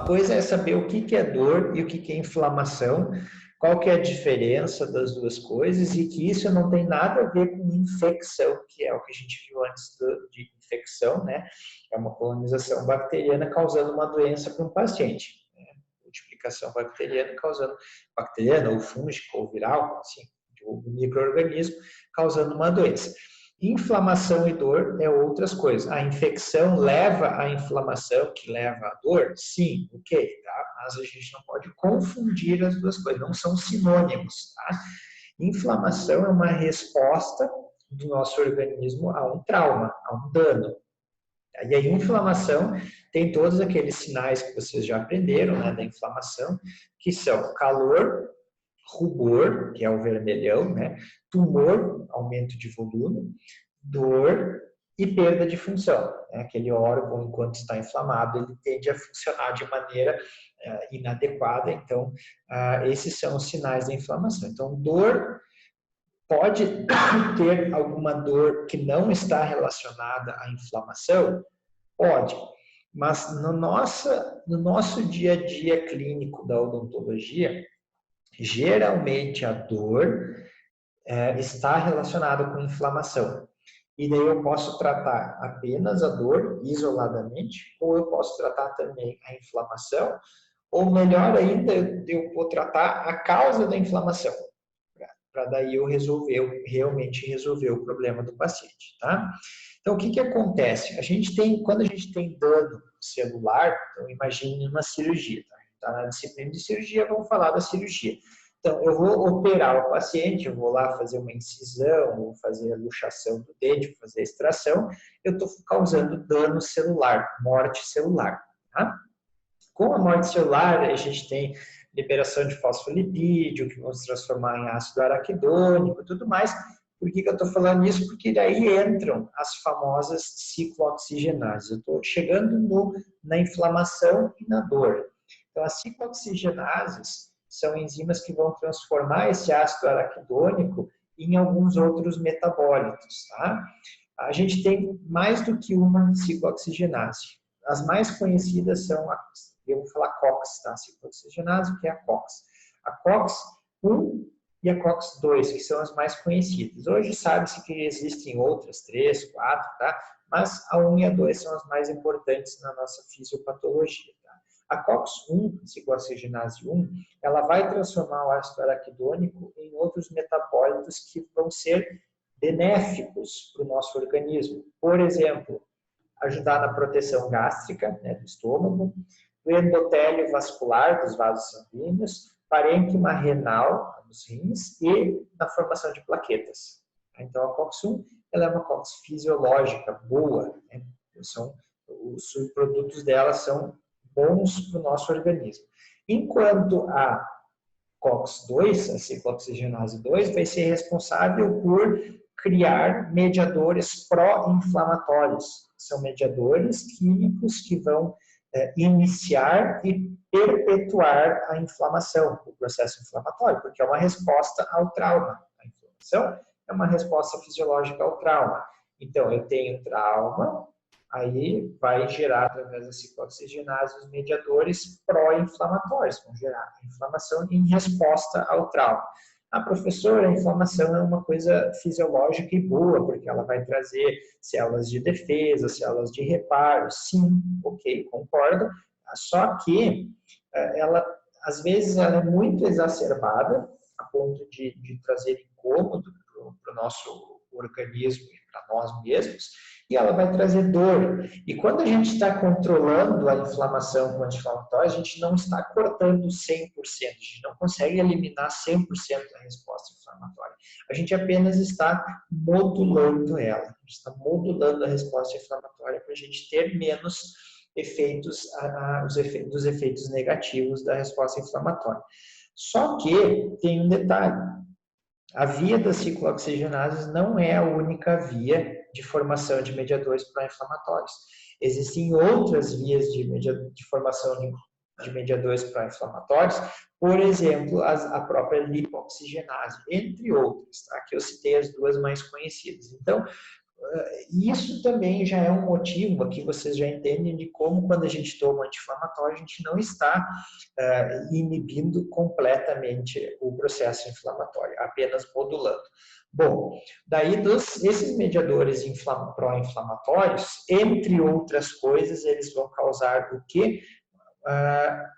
coisa é saber o que é dor e o que é inflamação, qual que é a diferença das duas coisas e que isso não tem nada a ver com infecção, que é o que a gente viu antes de infecção, né? É uma colonização bacteriana causando uma doença para um paciente. Né? Multiplicação bacteriana ou fúngica ou viral, assim, de um micro-organismo causando uma doença. Inflamação e dor é outras coisas. A infecção leva à inflamação, que leva à dor? Sim, ok, tá? Mas a gente não pode confundir as duas coisas, não são sinônimos, tá? Inflamação é uma resposta do nosso organismo a um trauma, a um dano. E a inflamação tem todos aqueles sinais que vocês já aprenderam, né, da inflamação, que são calor, rubor, que é o vermelhão, né? Tumor, aumento de volume, dor e perda de função. Né? Aquele órgão, enquanto está inflamado, ele tende a funcionar de maneira inadequada. Então, esses são os sinais da inflamação. Então, dor pode ter alguma dor que não está relacionada à inflamação? Pode. Mas no nosso dia a dia clínico da odontologia, geralmente a dor está relacionada com inflamação. E daí eu posso tratar apenas a dor isoladamente, ou eu posso tratar também a inflamação, ou melhor ainda, eu vou tratar a causa da inflamação, para daí eu realmente resolver o problema do paciente, tá? Então, o que acontece? Quando a gente tem dano celular, então imagine uma cirurgia, tá? Na disciplina de cirurgia, vamos falar da cirurgia. Então, eu vou operar o paciente, eu vou lá fazer uma incisão, vou fazer a luxação do dente, vou fazer a extração, eu estou causando dano celular, morte celular. Tá? Com a morte celular, a gente tem liberação de fosfolipídio, que vão se transformar em ácido araquidônico e tudo mais. Por que eu estou falando isso? Porque daí entram as famosas ciclooxigenases. Eu estou chegando na inflamação e na dor. Então, as ciclooxigenases são enzimas que vão transformar esse ácido araquidônico em alguns outros metabólitos, tá? A gente tem mais do que uma ciclooxigenase. As mais conhecidas são, eu vou falar COX, tá? Ciclooxigenase, que é a COX. A COX-1 e a COX-2, que são as mais conhecidas. Hoje sabe-se que existem outras, 3, 4, tá? Mas a 1 e a 2 são as mais importantes na nossa fisiopatologia. A COX-1, ciclooxigenase 1, ela vai transformar o ácido araquidônico em outros metabólitos que vão ser benéficos para o nosso organismo. Por exemplo, ajudar na proteção gástrica, né, do estômago, do endotélio vascular dos vasos sanguíneos, parênquima renal dos rins e na formação de plaquetas. Então, a COX-1 ela é uma COX fisiológica boa, né? Os subprodutos dela são bons para o nosso organismo. Enquanto a COX-2, a ciclooxigenase 2, vai ser responsável por criar mediadores pró-inflamatórios. São mediadores químicos que vão iniciar e perpetuar a inflamação, o processo inflamatório, porque é uma resposta ao trauma. A inflamação é uma resposta fisiológica ao trauma. Então, eu tenho trauma, aí vai gerar, através da ciclooxigenase, os mediadores pró-inflamatórios, vão gerar inflamação em resposta ao trauma. A professora, a inflamação é uma coisa fisiológica e boa, porque ela vai trazer células de defesa, células de reparo, sim, ok, concordo, só que ela, às vezes, ela é muito exacerbada, a ponto de trazer incômodo para o nosso organismo e para nós mesmos, e ela vai trazer dor. E quando a gente está controlando a inflamação com anti-inflamatórios, a gente não está cortando 100%, a gente não consegue eliminar 100% da resposta inflamatória. A gente apenas está modulando ela, a gente está modulando a resposta inflamatória para a gente ter menos efeitos, dos efeitos negativos da resposta inflamatória. Só que tem um detalhe. A via das ciclooxigenases não é a única via de formação de mediadores pró-inflamatórios. Existem outras vias de formação de mediadores pró-inflamatórios, por exemplo, a própria lipoxigenase, entre outras, tá? Que eu citei as duas mais conhecidas. Então, E isso também já é um motivo, aqui vocês já entendem de como quando a gente toma anti-inflamatório, a gente não está inibindo completamente o processo inflamatório, apenas modulando. Bom, daí esses mediadores pró-inflamatórios, entre outras coisas, eles vão causar o quê?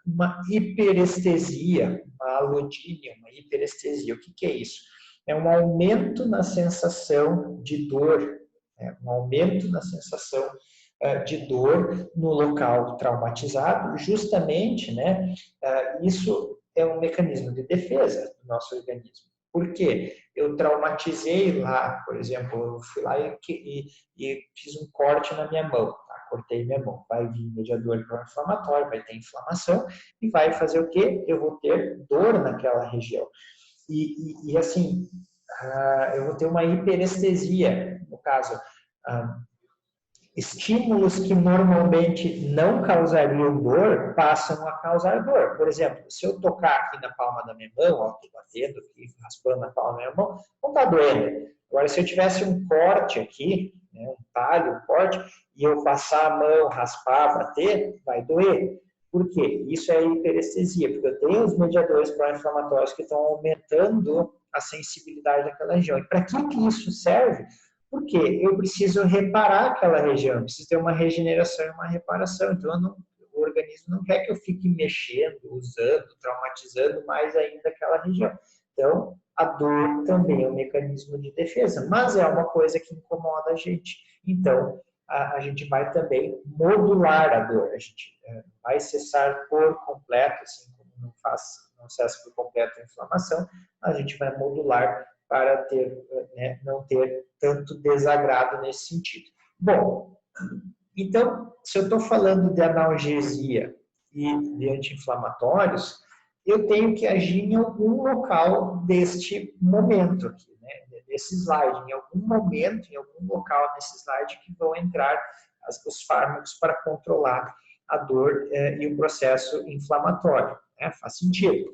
Uma hiperestesia, uma alodínia, uma hiperestesia. O que é isso? É um aumento na sensação de dor, um aumento na sensação de dor no local traumatizado, justamente, né, isso é um mecanismo de defesa do nosso organismo. Por quê? Eu traumatizei lá, por exemplo, eu fui lá e fiz um corte na minha mão, tá? Cortei minha mão, vai vir mediador pró-inflamatório, vai ter inflamação e vai fazer o quê? Eu vou ter dor naquela região. E assim, eu vou ter uma hiperestesia, no caso, estímulos que normalmente não causariam dor passam a causar dor. Por exemplo, se eu tocar aqui na palma da minha mão, ó, estou batendo aqui, raspando na palma da minha mão, não está doendo. Agora, se eu tivesse um corte aqui, né, um talho, um corte, e eu passar a mão, raspar, bater, vai doer. Por quê? Isso é hiperestesia, porque eu tenho os mediadores pró-inflamatórios que estão aumentando a sensibilidade daquela região. E para que isso serve? Porque eu preciso reparar aquela região, eu preciso ter uma regeneração e uma reparação. Então, o organismo não quer que eu fique mexendo, usando, traumatizando mais ainda aquela região. Então, a dor também é um mecanismo de defesa, mas é uma coisa que incomoda a gente. Então, a gente vai também modular a dor. A gente vai cessar por completo, assim como não cessa por completo a inflamação, a gente vai modular para ter, né, não ter tanto desagrado nesse sentido. Bom, então, se eu estou falando de analgesia e de anti-inflamatórios, eu tenho que agir em algum local deste momento aqui, né, desse slide. Em algum momento, em algum local nesse slide que vão entrar os fármacos para controlar a dor e o processo inflamatório. Né? Faz sentido.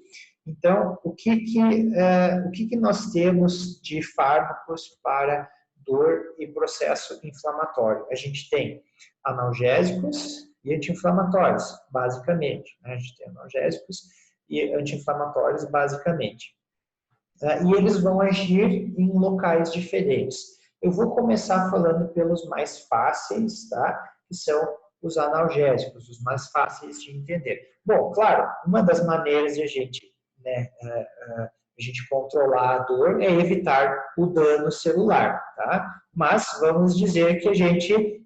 Então, o que nós temos de fármacos para dor e processo inflamatório? A gente tem analgésicos e anti-inflamatórios, basicamente. Né? A gente tem analgésicos e anti-inflamatórios, basicamente. E eles vão agir em locais diferentes. Eu vou começar falando pelos mais fáceis, tá? Que são os analgésicos, os mais fáceis de entender. Bom, claro, uma das maneiras de a gente controlar a dor é evitar o dano celular, tá? Mas vamos dizer que a gente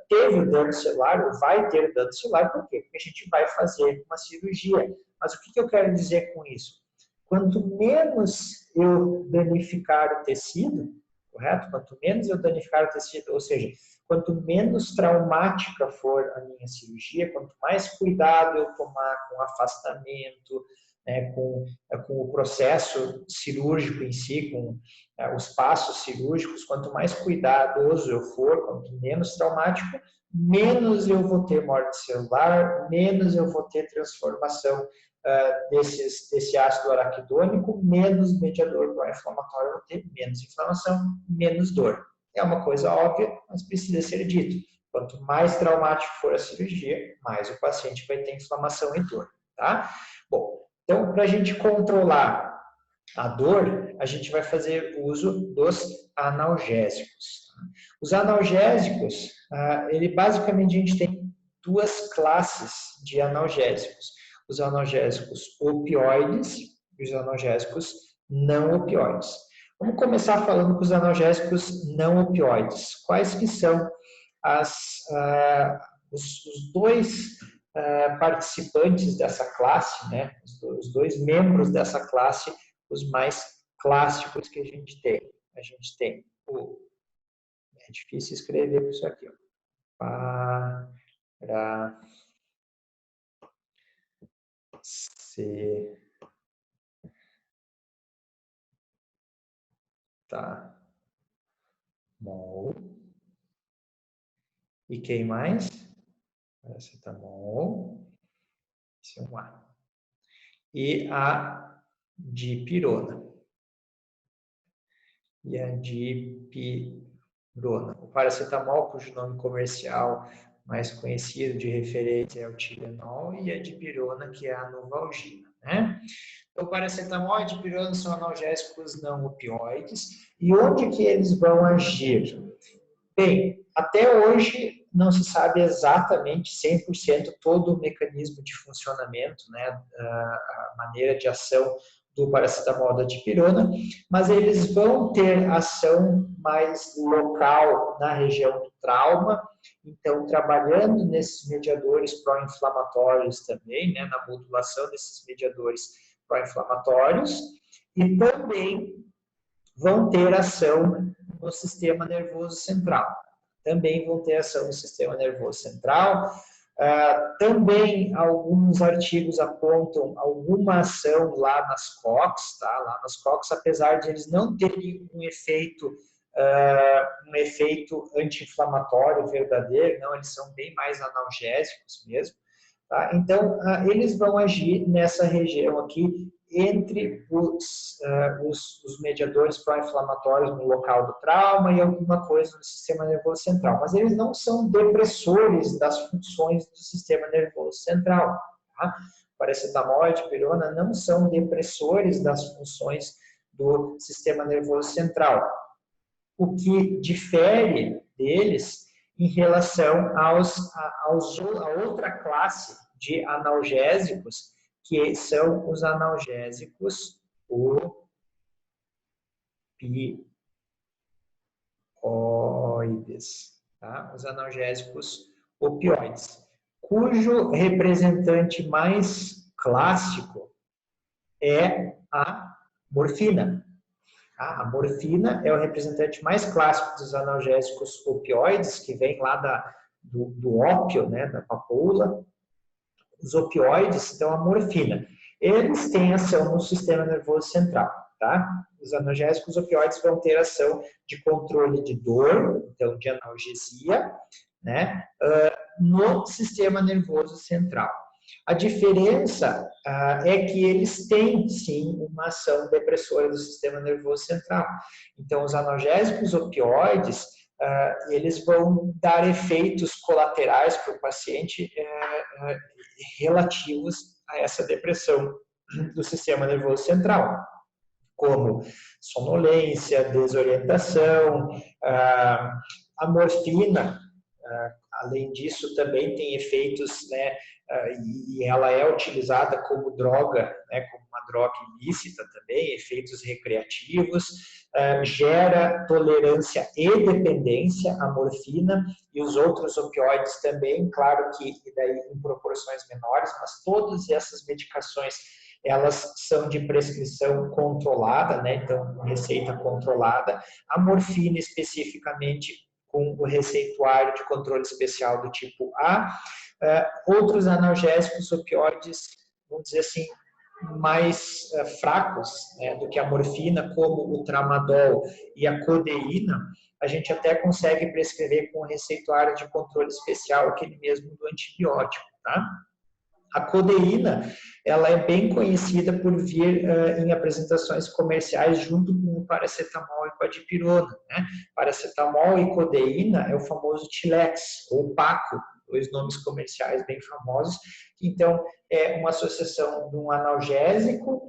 teve o dano celular, ou vai ter dano celular, por quê? Porque a gente vai fazer uma cirurgia. Mas o que eu quero dizer com isso? Quanto menos eu danificar o tecido, correto? Quanto menos eu danificar o tecido, ou seja, quanto menos traumática for a minha cirurgia, quanto mais cuidado eu tomar com o afastamento, né, com o processo cirúrgico em si, com os passos cirúrgicos, quanto mais cuidadoso eu for, quanto menos traumático, menos eu vou ter morte celular, menos eu vou ter transformação desse ácido araquidônico, menos mediador pró-inflamatório, vou ter menos inflamação, menos dor. É uma coisa óbvia, mas precisa ser dito. Quanto mais traumático for a cirurgia, mais o paciente vai ter inflamação e dor, tá? Bom, então, para a gente controlar a dor, a gente vai fazer uso dos analgésicos. Os analgésicos, ele basicamente a gente tem duas classes de analgésicos. Os analgésicos opioides e os analgésicos não opioides. Vamos começar falando com os analgésicos não opioides. Quais que são os dois participantes dessa classe, né? Os dois membros dessa classe, os mais clássicos que a gente tem. A gente tem é difícil escrever isso aqui, ó. Paracetamol. E quem mais? Paracetamol. Esse é um A. E a dipirona. O paracetamol, cujo nome comercial mais conhecido de referência é o Tilenol, e a dipirona, que é a Novalgina, né? Então, paracetamol e dipirona são analgésicos não opioides. E onde que eles vão agir? Bem, até hoje não se sabe exatamente 100% todo o mecanismo de funcionamento, né, a maneira de ação do paracetamol da dipirona, mas eles vão ter ação mais local na região do trauma, então trabalhando nesses mediadores pró-inflamatórios também, né, na modulação desses mediadores pró-inflamatórios, e também vão ter ação no sistema nervoso central. Também vão ter ação no sistema nervoso central. Também alguns artigos apontam alguma ação lá nas COX, tá? Lá nas COX, apesar de eles não terem um efeito anti-inflamatório verdadeiro, não, eles são bem mais analgésicos mesmo. Tá? Então, eles vão agir nessa região aqui, entre os mediadores pró-inflamatórios no local do trauma e alguma coisa no sistema nervoso central. Mas eles não são depressores das funções do sistema nervoso central. Tá? Paracetamol e dipirona não são depressores das funções do sistema nervoso central. O que difere deles em relação a outra classe de analgésicos, que são os analgésicos opioides, tá? Os analgésicos opioides, cujo representante mais clássico é a morfina. A morfina é o representante mais clássico dos analgésicos opioides, que vem lá do ópio, né, da papoula. Os opioides, então a morfina, eles têm ação no sistema nervoso central, tá? Os analgésicos opioides vão ter ação de controle de dor, então de analgesia, né, no sistema nervoso central. A diferença é que eles têm, sim, uma ação depressora do sistema nervoso central. Então, os analgésicos opioides, eles vão dar efeitos colaterais para o paciente relativos a essa depressão do sistema nervoso central, como sonolência, desorientação. A morfina, além disso, também tem efeitos, né, e ela é utilizada como droga, né, como uma droga ilícita também, efeitos recreativos, gera tolerância e dependência à morfina e os outros opioides também, claro que daí em proporções menores, mas todas essas medicações elas são de prescrição controlada, né, então receita controlada. A morfina especificamente com o receituário de controle especial do tipo A. Outros analgésicos opioides, vamos dizer assim, mais fracos, né, do que a morfina, como o tramadol e a codeína, a gente até consegue prescrever com o receituário de controle especial, aquele mesmo do antibiótico, tá? A codeína, ela é bem conhecida por vir em apresentações comerciais junto com o paracetamol e com a dipirona, né? Paracetamol e codeína é o famoso Tilex, ou Paco, dois nomes comerciais bem famosos. Então, é uma associação de um analgésico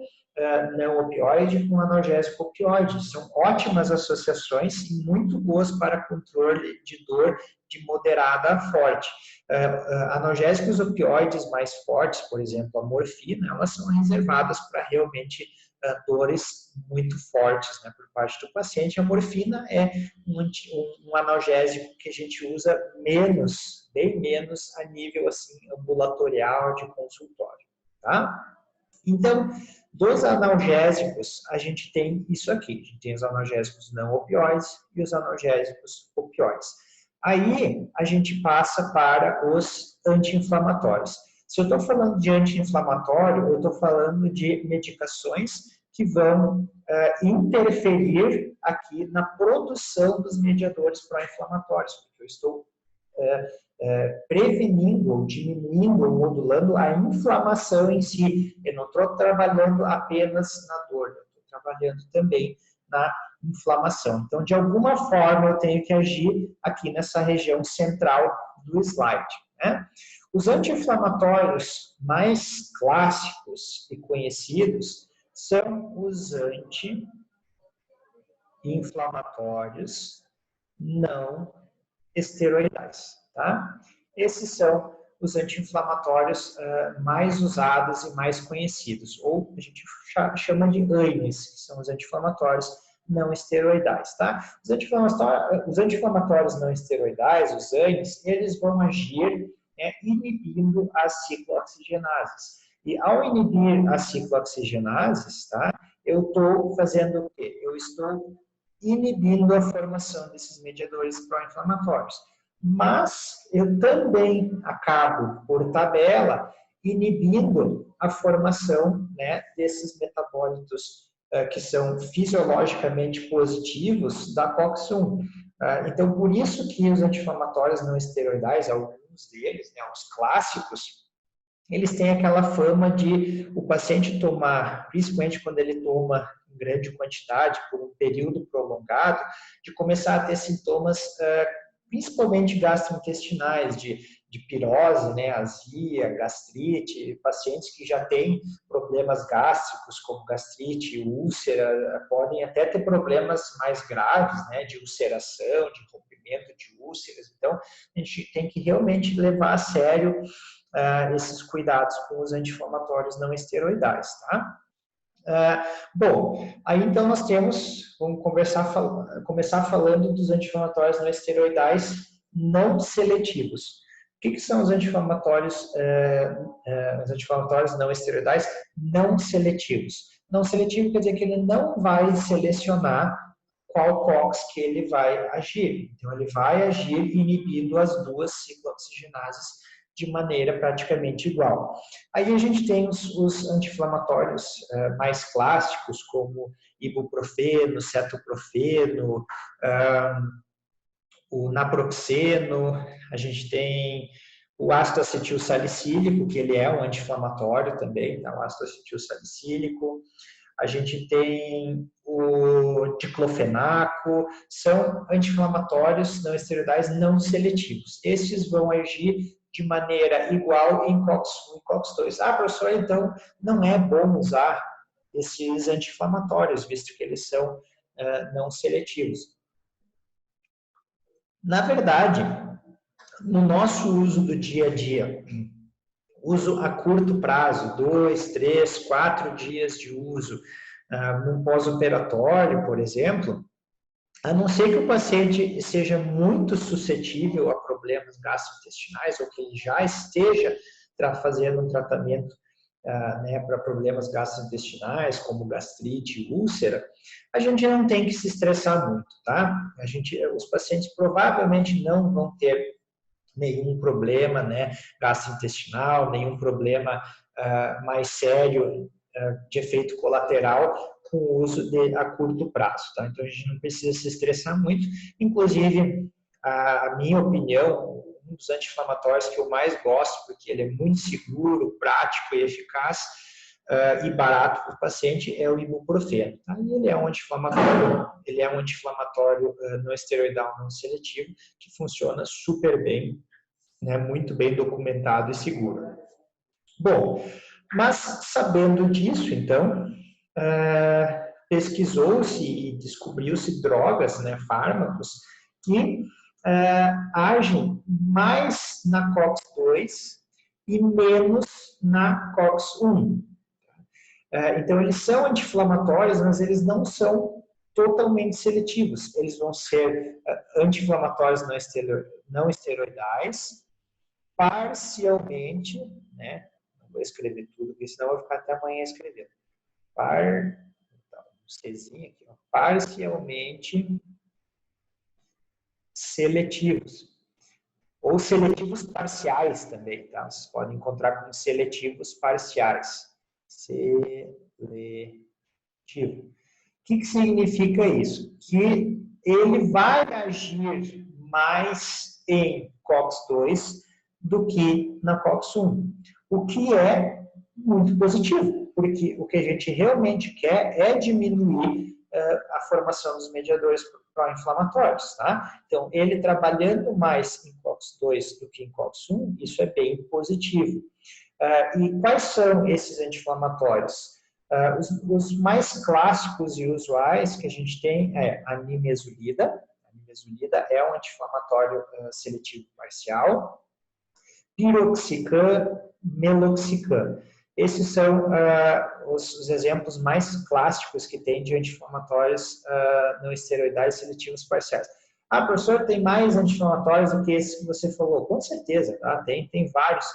não opioide com um analgésico opioide. São ótimas associações e muito boas para controle de dor de moderada a forte. Analgésicos opioides mais fortes, por exemplo, a morfina, elas são reservadas para realmente dores muito fortes, né, por parte do paciente. A morfina é um analgésico que a gente usa menos, bem menos a nível assim ambulatorial de consultório, tá? Então, dos analgésicos, a gente tem isso aqui. A gente tem os analgésicos não opioides e os analgésicos opioides. Aí, a gente passa para os anti-inflamatórios. Se eu estou falando de anti-inflamatório, eu estou falando de medicações que vão interferir aqui na produção dos mediadores pró-inflamatórios, porque eu estou prevenindo, ou diminuindo, ou modulando a inflamação em si. Eu não estou trabalhando apenas na dor, eu estou trabalhando também na inflamação. Então, de alguma forma, eu tenho que agir aqui nessa região central do slide, né? Os anti-inflamatórios mais clássicos e conhecidos são os anti-inflamatórios não esteroidais, tá? Esses são os anti-inflamatórios mais usados e mais conhecidos, ou a gente chama de ANIs, que são os anti-inflamatórios não esteroidais, tá? Os anti-inflamatórios não esteroidais, os ANIs, eles vão agir inibindo as ciclooxigenases. E ao inibir as ciclooxigenases, tá? Eu estou fazendo o quê? Eu estou inibindo a formação desses mediadores pró-inflamatórios. Mas eu também acabo, por tabela, inibindo a formação, né, desses metabólitos que são fisiologicamente positivos da COX-1. Então, por isso que os anti-inflamatórios não esteroidais, alguns deles, né, os clássicos, eles têm aquela fama de o paciente tomar, principalmente quando ele toma em grande quantidade, por um período prolongado, de começar a ter sintomas principalmente gastrointestinais, de pirose, né, azia, gastrite, pacientes que já têm problemas gástricos, como gastrite, úlcera, podem até ter problemas mais graves, né, de ulceração, de rompimento de úlceras. Então, a gente tem que realmente levar a sério esses cuidados com os anti-inflamatórios não esteroidais, tá? Bom, aí então nós temos, vamos começar falando dos anti-inflamatórios não esteroidais não seletivos. O que são os anti-inflamatórios não esteroidais não seletivos? Não seletivo quer dizer que ele não vai selecionar qual COX que ele vai agir. Então, ele vai agir inibindo as duas ciclooxigenases de maneira praticamente igual. Aí a gente tem os anti-inflamatórios mais clássicos, como ibuprofeno, cetoprofeno, o naproxeno, a gente tem o ácido acetil salicílico, que ele é um anti-inflamatório também, tá? O ácido acetil salicílico. A gente tem o diclofenaco, são anti-inflamatórios não esteroidais não seletivos. Esses vão agir de maneira igual em COX-1 e COX-2. Professor, então não é bom usar esses anti-inflamatórios, visto que eles são não seletivos. Na verdade, no nosso uso do dia a dia, uso a curto prazo, 2, 3, 4 dias de uso, num pós-operatório, por exemplo, a não ser que o paciente seja muito suscetível a problemas gastrointestinais ou que ele já esteja fazendo um tratamento para problemas gastrointestinais, como gastrite e úlcera, a gente não tem que se estressar muito, tá? Os pacientes provavelmente não vão ter nenhum problema, né, gastrointestinal, nenhum problema mais sério de efeito colateral com o uso a curto prazo, tá? Então, a gente não precisa se estressar muito. Inclusive, a minha opinião, um dos anti-inflamatórios que eu mais gosto, porque ele é muito seguro, prático e eficaz e barato para o paciente, é o ibuprofeno. Tá? E ele é um anti-inflamatório não esteroidal não seletivo, que funciona super bem, né, muito bem documentado e seguro. Bom, mas sabendo disso, então, pesquisou-se e descobriu-se drogas, né, fármacos, que agem mais na COX-2 e menos na COX-1. Então, eles são anti-inflamatórios, mas eles não são totalmente seletivos. Eles vão ser anti-inflamatórios não esteroidais, parcialmente, né? Não vou escrever tudo, porque senão eu vou ficar até amanhã escrevendo. Czinho aqui, ó, parcialmente seletivos. Ou seletivos parciais também, tá? Vocês podem encontrar como seletivos parciais. Seletivo. O que significa isso? Que ele vai agir mais em COX-2 do que na COX-1, o que é muito positivo, porque o que a gente realmente quer é diminuir a formação dos mediadores pró-inflamatórios, tá? Então, ele trabalhando mais em COX-2 do que em COX-1, isso é bem positivo. E quais são esses anti-inflamatórios? Os mais clássicos e usuais que a gente tem é a nimesulida. A nimesulida é um anti-inflamatório seletivo parcial. Piroxicam, meloxicam. Esses são os exemplos mais clássicos que tem de anti-inflamatórios não esteroidais seletivos parciais. Ah, professor, tem mais anti-inflamatórios do que esses que você falou? Com certeza, tá? Tem vários.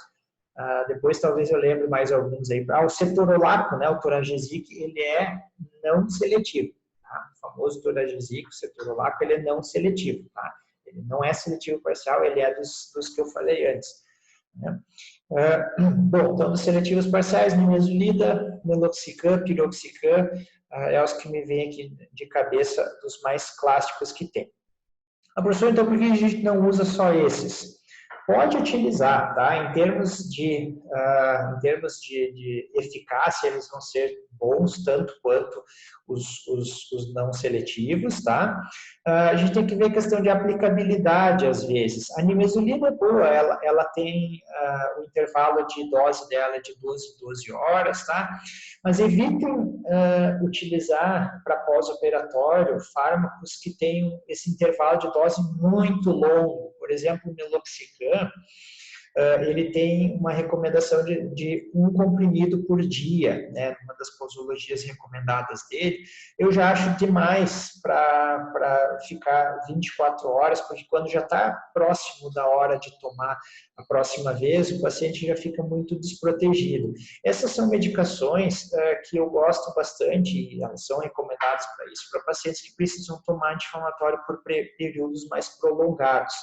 Depois talvez eu lembre mais alguns aí. O cetorolaco, né, o Toragesic, ele é não seletivo. Tá? O famoso Toragesic, o cetorolaco, ele é não seletivo. Tá? Ele não é seletivo parcial, ele é dos que eu falei antes. Né? Bom, então dos seletivos parciais, nimesulida, meloxicam, piroxicam, é os que me vêm aqui de cabeça dos mais clássicos que tem. Professor, então por que a gente não usa só esses? Pode utilizar, tá? Em termos de eficácia, eles vão ser bons tanto quanto os não seletivos, tá? A gente tem que ver a questão de aplicabilidade às vezes. A nimesulida é boa, ela tem o intervalo de dose dela de 12 horas, tá? Mas evitem utilizar para pós-operatório fármacos que tenham esse intervalo de dose muito longo. Por exemplo, o meloxicam, ele tem uma recomendação de um comprimido por dia, né, uma das posologias recomendadas dele. Eu já acho demais para ficar 24 horas, porque quando já está próximo da hora de tomar a próxima vez, o paciente já fica muito desprotegido. Essas são medicações que eu gosto bastante e elas são recomendadas para isso, para pacientes que precisam tomar anti-inflamatório por períodos mais prolongados.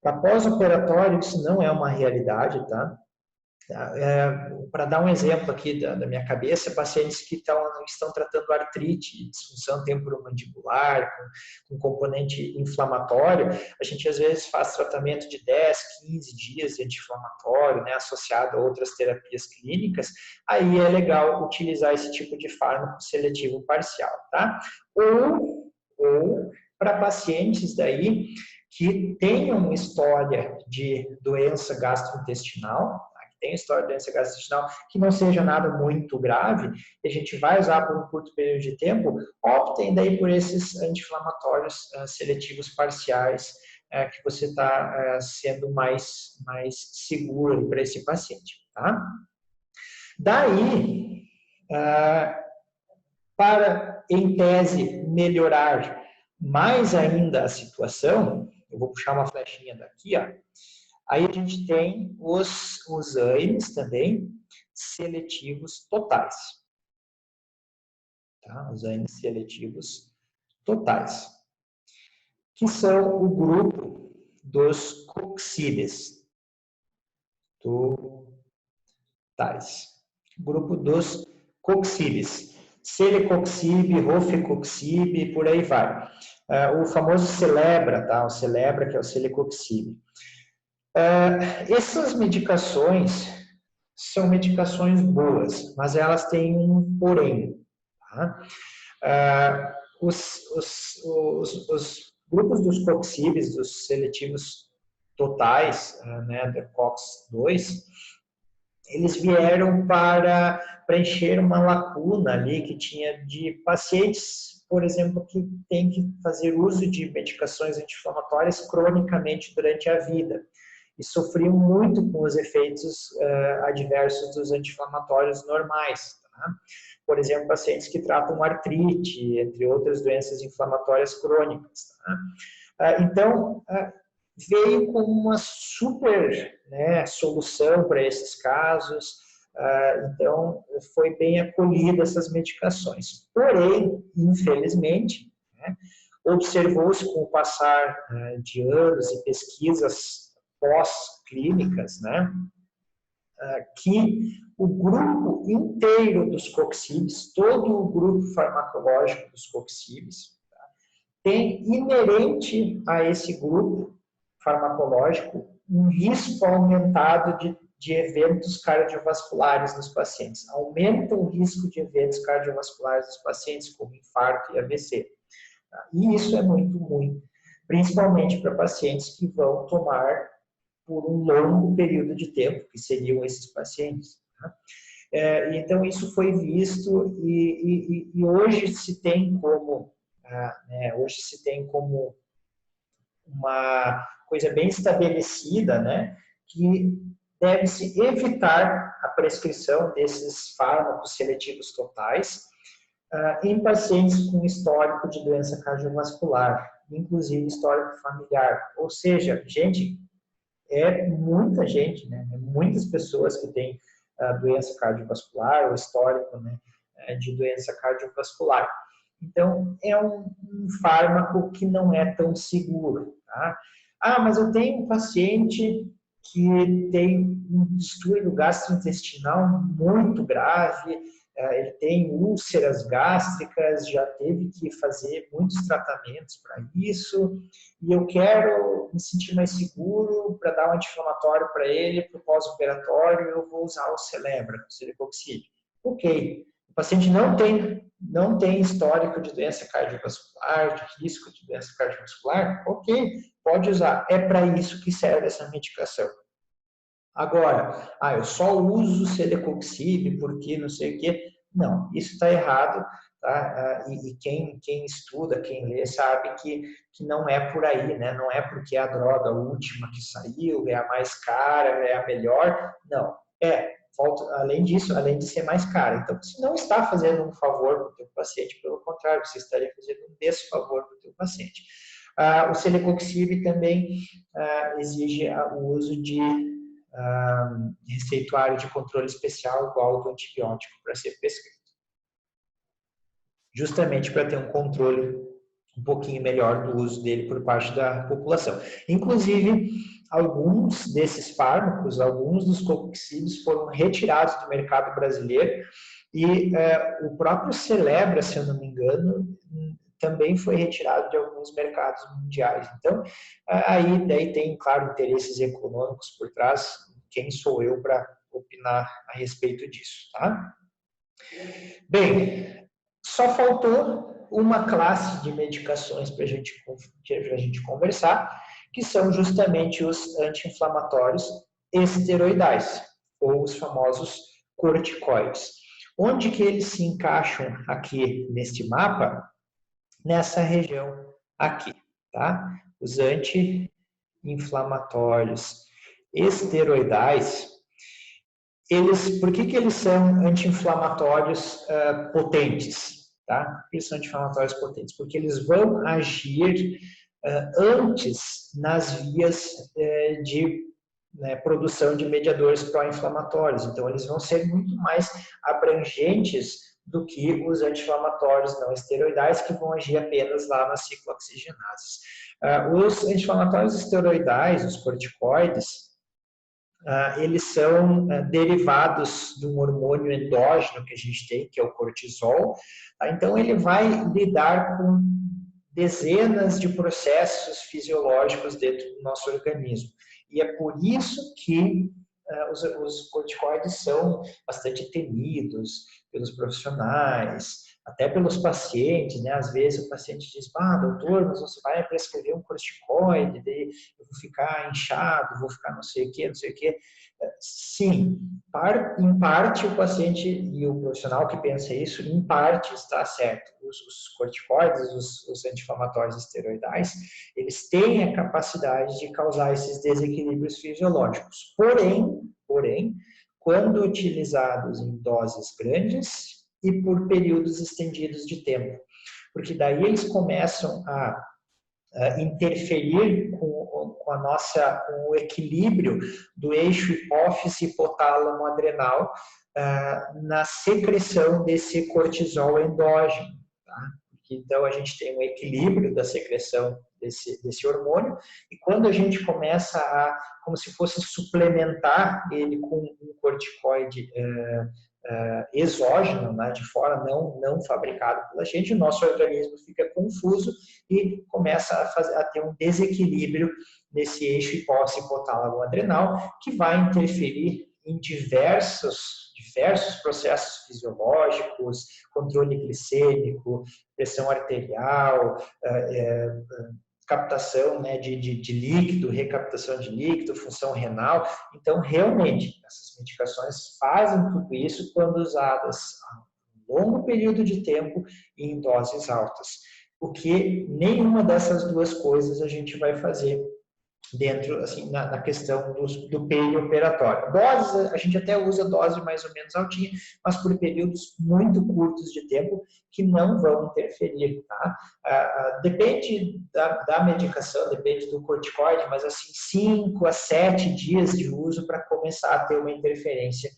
Para pós-operatório, isso não é uma realidade, tá? Para dar um exemplo aqui da minha cabeça, pacientes que estão tratando artrite, disfunção temporomandibular, com componente inflamatório, a gente às vezes faz tratamento de 10, 15 dias de anti-inflamatório, né, associado a outras terapias clínicas, aí é legal utilizar esse tipo de fármaco seletivo parcial, tá? Ou para pacientes daí que tenham uma história de doença gastrointestinal, tem história de doença gastrointestinal que não seja nada muito grave, e a gente vai usar por um curto período de tempo, optem daí por esses anti-inflamatórios seletivos parciais, que você está sendo mais seguro para esse paciente. Tá? Daí, para, em tese, melhorar mais ainda a situação, eu vou puxar uma flechinha daqui, ó. Aí a gente tem os AINES também, seletivos totais. Tá? Os AINES seletivos totais. Que são o grupo dos coxibes. Totais. Grupo dos coxibes. Celecoxib, rofecoxib, por aí vai. O famoso Celebra, tá? O Celebra, que é o celecoxib. Essas medicações são medicações boas, mas elas têm um porém. Tá? Os grupos dos coxibes, dos seletivos totais, né, da COX-2, eles vieram para preencher uma lacuna ali que tinha de pacientes, por exemplo, que têm que fazer uso de medicações anti-inflamatórias cronicamente durante a vida e sofriam muito com os efeitos adversos dos anti-inflamatórios normais. Tá? Por exemplo, pacientes que tratam artrite, entre outras doenças inflamatórias crônicas. Tá? Então, veio com uma super, né, solução para esses casos, então foi bem acolhida essas medicações. Porém, infelizmente, né, observou-se com o passar de anos e pesquisas pós-clínicas, né, que o grupo inteiro dos coxibes, todo o grupo farmacológico dos coxibes, tá, tem inerente a esse grupo farmacológico um risco aumentado de eventos cardiovasculares nos pacientes. Aumenta o risco de eventos cardiovasculares nos pacientes, como infarto e AVC. E isso é muito ruim, principalmente para pacientes que vão tomar por um longo período de tempo, que seriam esses pacientes. Então, isso foi visto e hoje se tem como, uma coisa bem estabelecida, né, que deve-se evitar a prescrição desses fármacos seletivos totais em pacientes com histórico de doença cardiovascular, inclusive histórico familiar. Ou seja, gente, é muita gente, né, muitas pessoas que têm doença cardiovascular ou histórico, né, de doença cardiovascular. Então, é um fármaco que não é tão seguro. Tá? Mas eu tenho um paciente que tem um distúrbio gastrointestinal muito grave, ele tem úlceras gástricas, já teve que fazer muitos tratamentos para isso, e eu quero me sentir mais seguro para dar um anti-inflamatório para ele, para o pós-operatório, eu vou usar o Celebra, o celecoxib. Ok. O paciente não tem histórico de doença cardiovascular, de risco de doença cardiovascular, ok, pode usar. É para isso que serve essa medicação. Agora, eu só uso celecoxib porque não sei o quê. Não, isso está errado. Tá? E quem estuda, quem lê, sabe que não é por aí, né? Não é porque é a droga última que saiu, é a mais cara, é a melhor. Não, além disso, além de ser mais cara. Então, você não está fazendo um favor para o teu paciente, pelo contrário, você estaria fazendo um desfavor para o teu paciente. O celecoxib também exige o uso de receituário de controle especial igual ao do antibiótico para ser prescrito. Justamente para ter um controle um pouquinho melhor do uso dele por parte da população. Inclusive, alguns desses fármacos, alguns dos cocoxibs foram retirados do mercado brasileiro e o próprio Celebra, se eu não me engano, também foi retirado de alguns mercados mundiais. Então, aí daí tem, claro, interesses econômicos por trás. Quem sou eu para opinar a respeito disso, tá? Bem, só faltou uma classe de medicações para a gente conversar, que são justamente os anti-inflamatórios esteroidais, ou os famosos corticoides. Onde que eles se encaixam aqui neste mapa? Nessa região aqui, tá? Os anti-inflamatórios esteroidais, por que eles são anti-inflamatórios potentes? Tá? Eles são anti-inflamatórios potentes porque eles vão agir antes nas vias de produção de mediadores pró-inflamatórios. Então, eles vão ser muito mais abrangentes do que os anti-inflamatórios não esteroidais, que vão agir apenas lá nas ciclooxigenases. Os anti-inflamatórios esteroidais, os corticoides, eles são derivados de um hormônio endógeno que a gente tem, que é o cortisol. Então, ele vai lidar com dezenas de processos fisiológicos dentro do nosso organismo. E é por isso que os corticoides são bastante temidos pelos profissionais, até pelos pacientes, né? Às vezes o paciente diz, doutor, mas você vai prescrever um corticoide, daí eu vou ficar inchado, vou ficar não sei o quê, não sei o quê. Sim, em parte o paciente e o profissional que pensa isso, em parte está certo. Os corticoides, os anti-inflamatórios esteroidais, eles têm a capacidade de causar esses desequilíbrios fisiológicos. Porém, quando utilizados em doses grandes e por períodos estendidos de tempo, porque daí eles começam a interferir com o equilíbrio do eixo hipófise hipotálamo adrenal na secreção desse cortisol endógeno. Tá? Então, a gente tem um equilíbrio da secreção desse hormônio, e quando a gente começa como se fosse suplementar ele com um corticoide exógeno, né, de fora, não fabricado pela gente, o nosso organismo fica confuso e começa a ter um desequilíbrio nesse eixo hipótalo-adrenal, que vai interferir em diversos processos fisiológicos, controle glicêmico, pressão arterial, captação, né, de líquido, recaptação de líquido, função renal. Então, realmente, essas medicações fazem tudo isso quando usadas a um longo período de tempo e em doses altas. Porque nenhuma dessas duas coisas a gente vai fazer dentro, assim, na questão do perioperatório. Doses, a gente até usa dose mais ou menos altinha, mas por períodos muito curtos de tempo que não vão interferir, tá? Depende da medicação, depende do corticoide, mas assim, 5 a 7 dias de uso para começar a ter uma interferência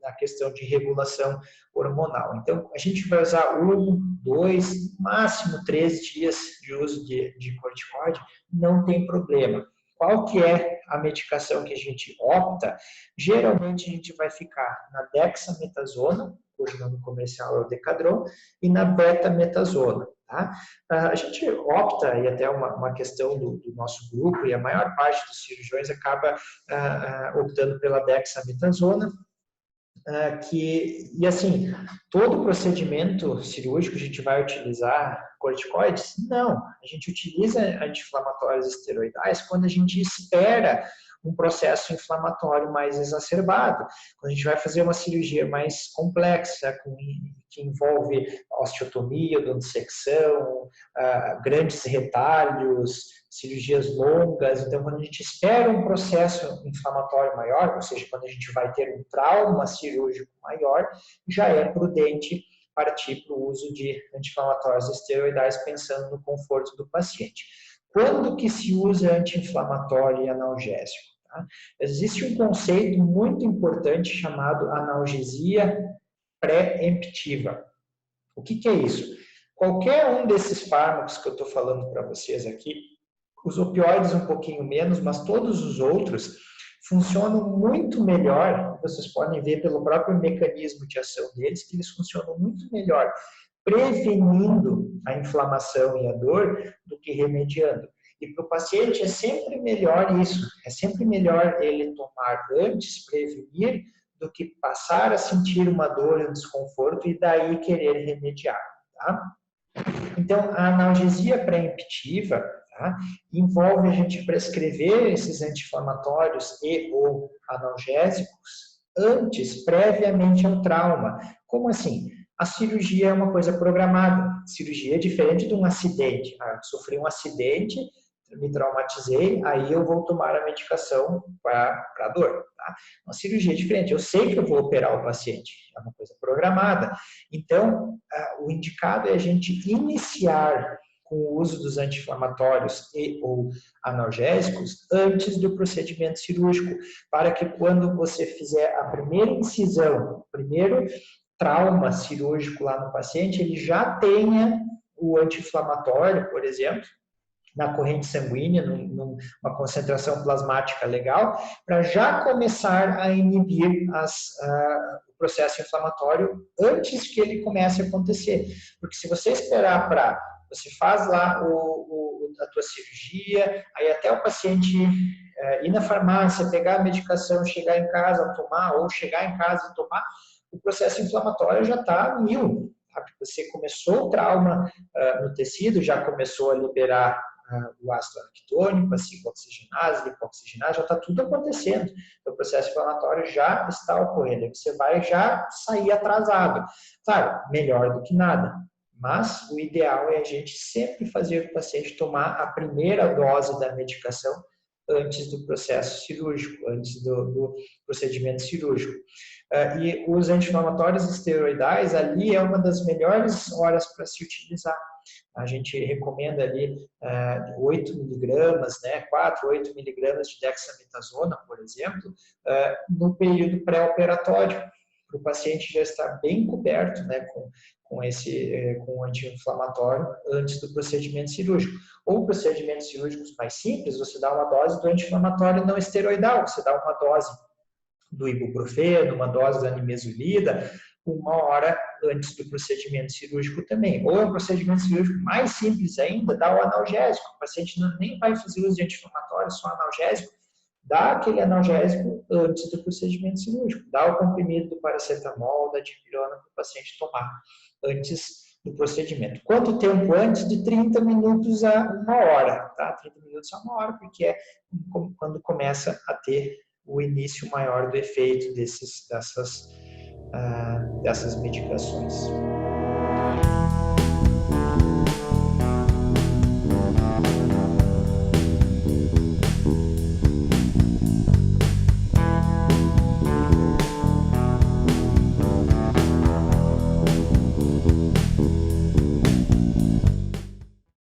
na questão de regulação hormonal. Então, a gente vai usar 1, 2, máximo 3 dias de uso de corticoide, não tem problema. Qual que é a medicação que a gente opta? Geralmente a gente vai ficar na dexametasona, cujo nome comercial é o Decadron, e na betametasona. Tá? A gente opta, e até uma questão do nosso grupo, e a maior parte dos cirurgiões acaba optando pela dexametasona, e assim, todo procedimento cirúrgico a gente vai utilizar corticoides? Não, a gente utiliza anti-inflamatórios esteroidais quando a gente espera um processo inflamatório mais exacerbado, quando a gente vai fazer uma cirurgia mais complexa, que envolve osteotomia, odontodissecção, grandes retalhos, cirurgias longas. Então, quando a gente espera um processo inflamatório maior, ou seja, quando a gente vai ter um trauma cirúrgico maior, já é prudente partir para o uso de anti-inflamatórios esteroidais pensando no conforto do paciente. Quando que se usa anti-inflamatório e analgésico? Tá? Existe um conceito muito importante chamado analgesia pré-emptiva. O que é isso? Qualquer um desses fármacos que eu estou falando para vocês aqui, os opioides um pouquinho menos, mas todos os outros funcionam muito melhor, vocês podem ver pelo próprio mecanismo de ação deles, que eles funcionam muito melhor prevenindo a inflamação e a dor do que remediando. E para o paciente é sempre melhor isso, é sempre melhor ele tomar antes, prevenir, do que passar a sentir uma dor e um desconforto e daí querer remediar. Tá? Então, a analgesia pré-emptiva, tá, envolve a gente prescrever esses anti-inflamatórios e ou analgésicos antes, previamente ao trauma. Como assim? A cirurgia é uma coisa programada. Cirurgia é diferente de um acidente. Sofri um acidente, me traumatizei, aí eu vou tomar a medicação para a dor. Tá? Uma cirurgia é diferente. Eu sei que eu vou operar o paciente. É uma coisa programada. Então, o indicado é a gente iniciar com o uso dos anti-inflamatórios e ou analgésicos antes do procedimento cirúrgico, para que quando você fizer a primeira incisão, o primeiro trauma cirúrgico lá no paciente, ele já tenha o anti-inflamatório, por exemplo, na corrente sanguínea, numa concentração plasmática legal, para já começar a inibir o processo inflamatório antes que ele comece a acontecer. Porque se você esperar para... Você faz lá a tua cirurgia, aí até o paciente ir na farmácia, pegar a medicação, chegar em casa, tomar, ou chegar em casa e tomar, o processo inflamatório já está 1000. Tá? Você começou o trauma no tecido, já começou a liberar o ácido araquidônico, a ciclooxigenase, lipoxigenase, já está tudo acontecendo. Então, o processo inflamatório já está ocorrendo. Aí você vai já sair atrasado. Claro, melhor do que nada. Mas o ideal é a gente sempre fazer o paciente tomar a primeira dose da medicação antes do processo cirúrgico, antes do procedimento cirúrgico. E os anti-inflamatórios esteroidais, ali é uma das melhores horas para se utilizar. A gente recomenda ali 8 miligramas, né, 4, 8 miligramas de dexametasona, por exemplo, no período pré-operatório, para o paciente já estar bem coberto, né, com o anti-inflamatório antes do procedimento cirúrgico. Ou procedimentos cirúrgicos mais simples, você dá uma dose do anti-inflamatório não esteroidal, você dá uma dose do ibuprofeno, uma dose da nimesulida, 1 hora antes do procedimento cirúrgico também. Ou é um procedimento cirúrgico mais simples ainda, dá o analgésico. O paciente nem vai fazer uso de anti-inflamatório, só analgésico. Dá aquele analgésico antes do procedimento cirúrgico. Dá o comprimido do paracetamol, da dipirona para o paciente tomar antes do procedimento. Quanto tempo antes? De 30 minutos a 1 hora, tá? 30 minutos a 1 hora, porque é quando começa a ter o início maior do efeito dessas medicações.